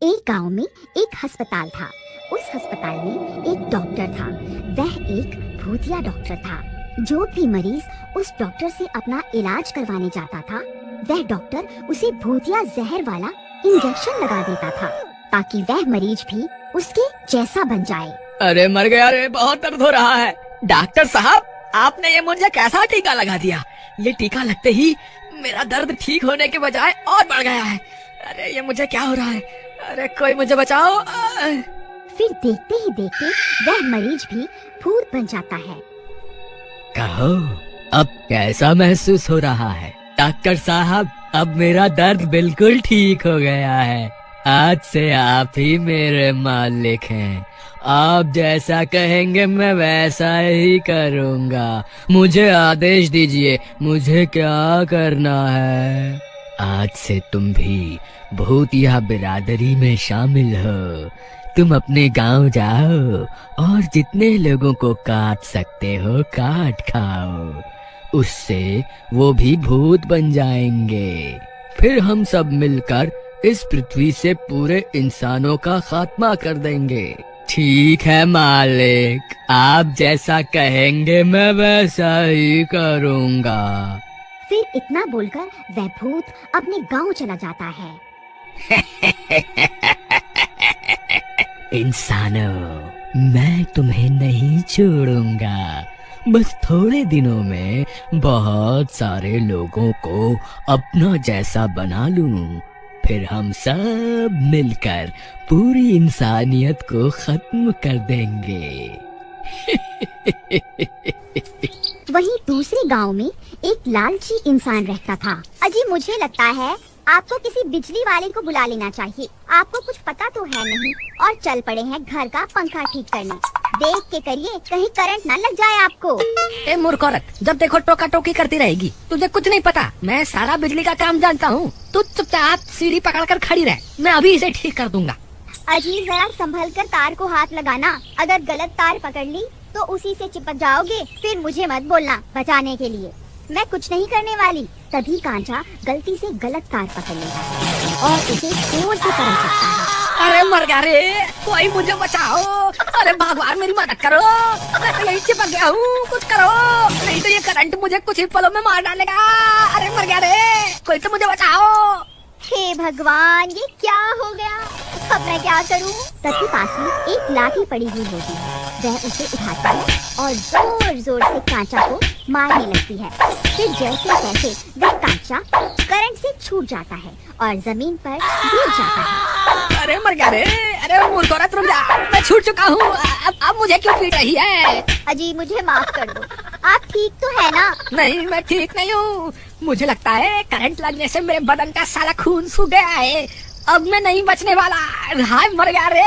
एक गांव में एक अस्पताल था। उस अस्पताल में एक डॉक्टर था। वह एक भूतिया डॉक्टर था। जो भी मरीज उस डॉक्टर से अपना इलाज करवाने जाता था, वह डॉक्टर उसे भूतिया जहर वाला इंजेक्शन लगा देता था, ताकि वह मरीज भी उसके जैसा बन जाए। अरे मर गया रे, बहुत दर्द हो रहा है। डॉक्टर साहब, आपने ये मुझे कैसा टीका लगा दिया? ये टीका लगते ही मेरा दर्द ठीक होने के बजाय और बढ़ गया है। अरे ये मुझे क्या हो रहा है? अरे कोई मुझे बचाओ। फिर देखते ही देखते वह मरीज भी भूत बन जाता है। कहो, अब कैसा महसूस हो रहा है? डॉक्टर साहब, अब मेरा दर्द बिल्कुल ठीक हो गया है। आज से आप ही मेरे मालिक हैं। आप जैसा कहेंगे मैं वैसा ही करूँगा। मुझे आदेश दीजिए, मुझे क्या करना है? आज से तुम भी भूतिया बिरादरी में शामिल हो। तुम अपने गांव जाओ और जितने लोगों को काट सकते हो काट खाओ। उससे वो भी भूत बन जाएंगे। फिर हम सब मिलकर इस पृथ्वी से पूरे इंसानों का खात्मा कर देंगे। ठीक है मालिक, आप जैसा कहेंगे मैं वैसा ही करूँगा। फिर इतना बोलकर वह भूत अपने गांव चला जाता है। इंसानों, मैं तुम्हें नहीं छोड़ूंगा। बस थोड़े दिनों में बहुत सारे लोगों को अपना जैसा बना लूं। फिर हम सब मिलकर पूरी इंसानियत को खत्म कर देंगे। वहीं दूसरे गांव में एक लालची इंसान रहता था। अजी, मुझे लगता है आपको किसी बिजली वाले को बुला लेना चाहिए। आपको कुछ पता तो है नहीं और चल पड़े हैं घर का पंखा ठीक करने। देख के करिए, कहीं करंट न लग जाए आपको। ए मूर्ख औरत, जब देखो टोका टोकी करती रहेगी। तुझे कुछ नहीं पता, मैं सारा बिजली का काम जानता हूँ। तू चुपचाप सीढ़ी पकड़कर खड़ी रह, मैं अभी इसे ठीक कर दूंगा। अजी, जरा संभल कर तार को हाथ लगाना। अगर गलत तार पकड़ ली तो उसी से चिपक जाओगे। फिर मुझे मत बोलना बचाने के लिए, मैं कुछ नहीं करने वाली। तभी कांचा गलती से गलत तार पकड़ लेता है और उसे जोर से करंट लगता है। अरे मर गया रे, कोई मुझे बचाओ। अरे भगवान, मेरी मदद करो, मैं तो यही चिपक गया हूँ। कुछ करो, नहीं तो ये करंट मुझे कुछ ही पलों में मार डालेगा। अरे मर गया रे, कोई तो मुझे बचाओ। हे भगवान, ये क्या हो गया? अब मैं क्या करूं? तभी पास में एक लाठी पड़ी हुई होती है। वह उसे उठाता है और जोर जोर से कांचा को मारने लगती है। फिर जैसे तैसे वह कांचा करंट से छूट जाता है और जमीन पर गिर जाता है। अरे मर गया रे, अरे मूर्ख औरत रुक जा, मैं छूट चुका हूँ। अब मुझे क्यों पीट रही है? अजी, मुझे माफ कर दो। आप ठीक तो है ना? नहीं, मैं ठीक नहीं हूँ। मुझे लगता है करंट लगने से मेरे बदन का सारा खून सूख गया है। अब मैं नहीं बचने वाला। हाय मर गया रे,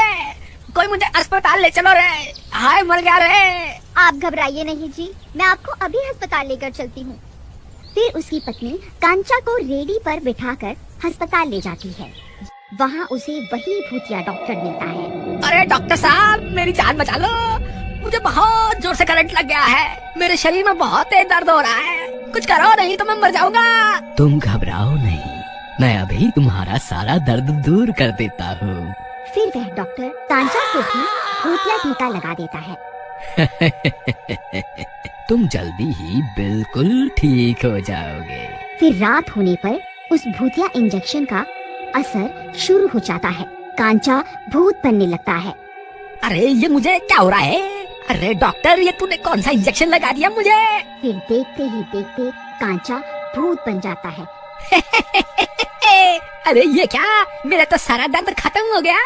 कोई मुझे अस्पताल ले चलो रे। हाय मर गया रे। आप घबराइए नहीं जी, मैं आपको अभी अस्पताल लेकर चलती हूँ। फिर उसकी पत्नी कांचा को रेडी पर बिठाकर अस्पताल ले जाती है। वहाँ उसे वही भूतिया डॉक्टर मिलता है। अरे डॉक्टर साहब, मेरी जान बचा लो। मुझे बहुत जोर से करंट लग गया है। मेरे शरीर में बहुत तेज दर्द हो रहा है। कुछ करो, नहीं तो मैं मर जाऊंगा। तुम घबराओ नहीं, मैं अभी तुम्हारा सारा दर्द दूर कर देता हूँ। फिर वह डॉक्टर कांचा को भी भूतिया टीका लगा देता है। तुम जल्दी ही बिल्कुल ठीक हो जाओगे। फिर रात होने पर उस भूतिया इंजेक्शन का असर शुरू हो जाता है। कांचा भूत बनने लगता है। अरे ये मुझे क्या हो रहा है? अरे डॉक्टर, ये तूने कौन सा इंजेक्शन लगा दिया मुझे? फिर देखते ही देखते कांचा भूत बन जाता है। अरे ये क्या, मेरा तो सारा दर्द खत्म हो गया।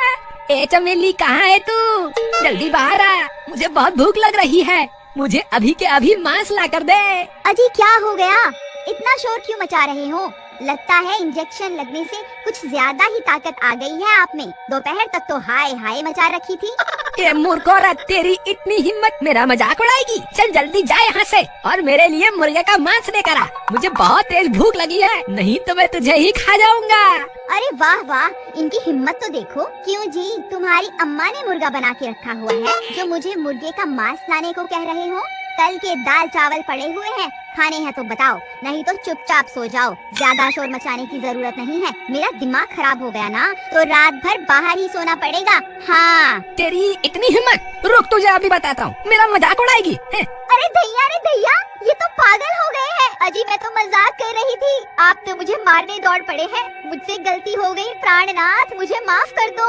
ए चमेली, कहाँ है तू? जल्दी बाहर आ, मुझे बहुत भूख लग रही है। मुझे अभी के अभी मांस ला कर दे। अजी, क्या हो गया? इतना शोर क्यों मचा रहे हो? लगता है इंजेक्शन लगने से कुछ ज्यादा ही ताकत आ गई है आप में। दोपहर तक तो हाय हाय मचा रखी थी। ये मूर्ख औरत, तेरी इतनी हिम्मत, मेरा मजाक उड़ाएगी? चल जल्दी जा यहाँ से और मेरे लिए मुर्गे का मांस लेकर आ। मुझे बहुत तेज भूख लगी है, नहीं तो मैं तुझे ही खा जाऊंगा। अरे वाह वाह, इनकी हिम्मत तो देखो। क्यों जी, तुम्हारी अम्मा ने मुर्गा बना के रखा हुआ है जो मुझे मुर्गे का मांस लाने को कह रहे हो? कल के दाल चावल पड़े हुए हैं, खाने हैं तो बताओ, नहीं तो चुपचाप सो जाओ। ज्यादा शोर मचाने की जरूरत नहीं है। मेरा दिमाग खराब हो गया ना तो रात भर बाहर ही सोना पड़ेगा। हाँ। तेरी इतनी हिम्मत, रुक तुझे अभी बताता हूँ। मेरा मजाक उड़ाएगी हैं? अरे भैया, ये तो पागल हो गए हैं। अजी मैं तो मजाक कर रही थी, आप तो मुझे मारने दौड़ पड़े हैं। मुझसे गलती हो गई प्राणनाथ, मुझे माफ कर दो।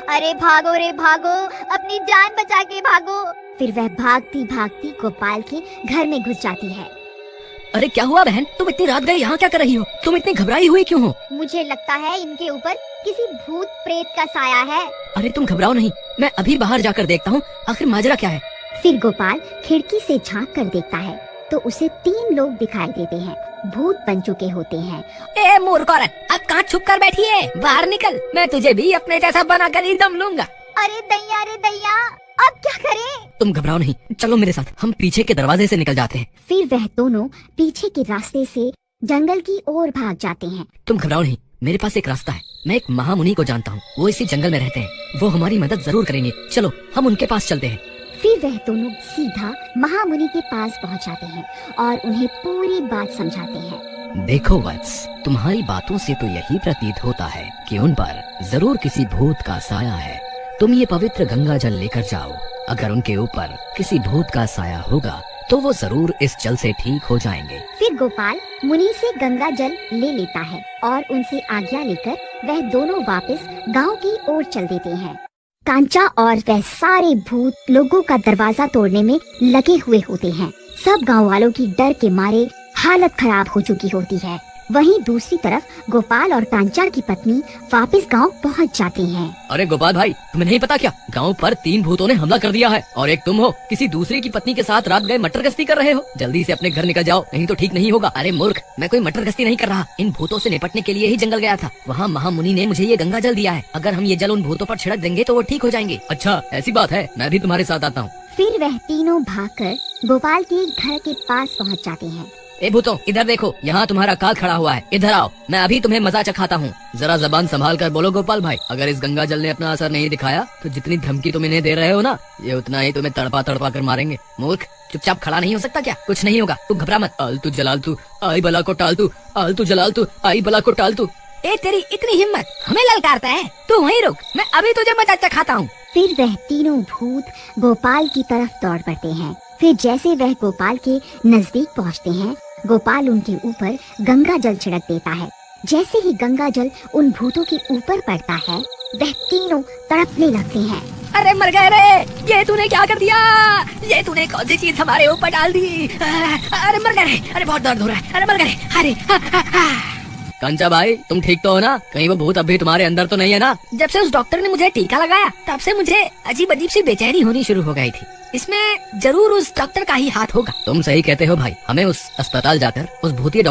अरे भागो रे भागो, अपनी जान बचा के भागो। फिर वह भागती भागती गोपाल के घर में घुस जाती है। अरे क्या हुआ बहन, तुम इतनी रात गए यहाँ क्या कर रही हो? तुम इतनी घबराई हुई क्यों हो? मुझे लगता है इनके ऊपर किसी भूत प्रेत का साया है। अरे तुम घबराओ नहीं, मैं अभी बाहर जाकर देखता हूँ आखिर माजरा क्या है। फिर गोपाल खिड़की से झांक कर देखता है तो उसे 3 लोग दिखाई देते हैं। भूत बन चुके होते हैं। ए मूर्ख औरत, अब कहाँ छुप कर बैठी है? बाहर निकल, मैं तुझे भी अपने जैसा बना कर एकदम लूंगा। अरे दैया, अब क्या करें? तुम घबराओ नहीं, चलो मेरे साथ, हम पीछे के दरवाजे से निकल जाते हैं। फिर वह दोनों पीछे के रास्ते से जंगल की ओर भाग जाते हैं। तुम घबराओ नहीं, मेरे पास एक रास्ता है। मैं एक महामुनि को जानता हूँ, वो इसी जंगल में रहते हैं। वो हमारी मदद जरूर करेंगे, चलो हम उनके पास चलते हैं। फिर वह दोनों सीधा महामुनि के पास पहुंच जाते हैं और उन्हें पूरी बात समझाते हैं। देखो वत्स, तुम्हारी बातों से तो यही प्रतीत होता है कि उन पर जरूर किसी भूत का साया है। तुम ये पवित्र गंगा जल लेकर जाओ, अगर उनके ऊपर किसी भूत का साया होगा तो वो जरूर इस जल से ठीक हो जाएंगे। फिर गोपाल मुनि से गंगा जल ले लेता है और उनसे आज्ञा लेकर वह दोनों वापस गांव की ओर चल देते हैं। कांचा और वह सारे भूत लोगों का दरवाजा तोड़ने में लगे हुए होते हैं। सब गांव वालों की डर के मारे हालत खराब हो चुकी होती है। वहीं दूसरी तरफ गोपाल और कांचा की पत्नी वापस गांव पहुंच जाते हैं। अरे गोपाल भाई, तुम्हें नहीं पता क्या, गांव पर 3 भूतों ने हमला कर दिया है और एक तुम हो, किसी दूसरे की पत्नी के साथ रात गए मटर गश्ती कर रहे हो। जल्दी से अपने घर निकल जाओ, नहीं तो ठीक नहीं होगा। अरे मूर्ख, मैं कोई मटर गश्ती नहीं कर रहा, इन भूतों से निपटने के लिए ही जंगल गया था। वहाँ महामुनि ने मुझे ये गंगा जल दिया है, अगर हम ये जल उन भूतों पर छिड़क देंगे तो वो ठीक हो जाएंगे। अच्छा ऐसी बात है, मैं भी तुम्हारे साथ आता हूँ। फिर वह तीनों भागकर गोपाल के घर के पास पहुंच जाते हैं। ए भूतों, इधर देखो, यहाँ तुम्हारा काल खड़ा हुआ है, इधर आओ, मैं अभी तुम्हें मजा चखाता हूँ। जरा जबान संभाल कर बोलो गोपाल भाई, अगर इस गंगा जल ने अपना असर नहीं दिखाया तो जितनी धमकी तुम इन्हें दे रहे हो ना, ये उतना ही तुम्हें तड़पा तड़पा कर मारेंगे। मूर्ख, चुपचाप खड़ा नहीं हो सकता क्या? कुछ नहीं होगा, तू घबरा मत। आलतू जलालतू आई बला को टालतू, आलतू जलालतू आई बला को टालतू। ए तेरी इतनी हिम्मत, हमें ललकारता है? तू वहीं रुक, मैं अभी तुझे मजा चखाता हूँ। फिर वह तीनों भूत गोपाल की तरफ दौड़ पड़ते हैं। फिर जैसे वह गोपाल के नजदीक पहुंचते हैं, गोपाल उनके ऊपर गंगा जल छिड़क देता है। जैसे ही गंगा जल उन भूतों के ऊपर पड़ता है, वह तीनों तड़पने लगते हैं। अरे मर गए रे, ये तूने क्या कर दिया? ये तूने कौन सी चीज हमारे ऊपर डाल दी? अरे मर गए, अरे बहुत दर्द हो रहा है, अरे मर गए, अरे कंचा भाई, तुम ठीक तो हो ना? कहीं वो भूत अभी तुम्हारे अंदर तो नहीं है ना? जब से उस डॉक्टर ने मुझे टीका लगाया तब से मुझे अजीब अजीब सी बेचैनी होनी शुरू हो गई थी। इसमें जरूर उस डॉक्टर का ही हाथ होगा। तुम सही कहते हो भाई, हमें उस अस्पताल जाकर उस भूतिया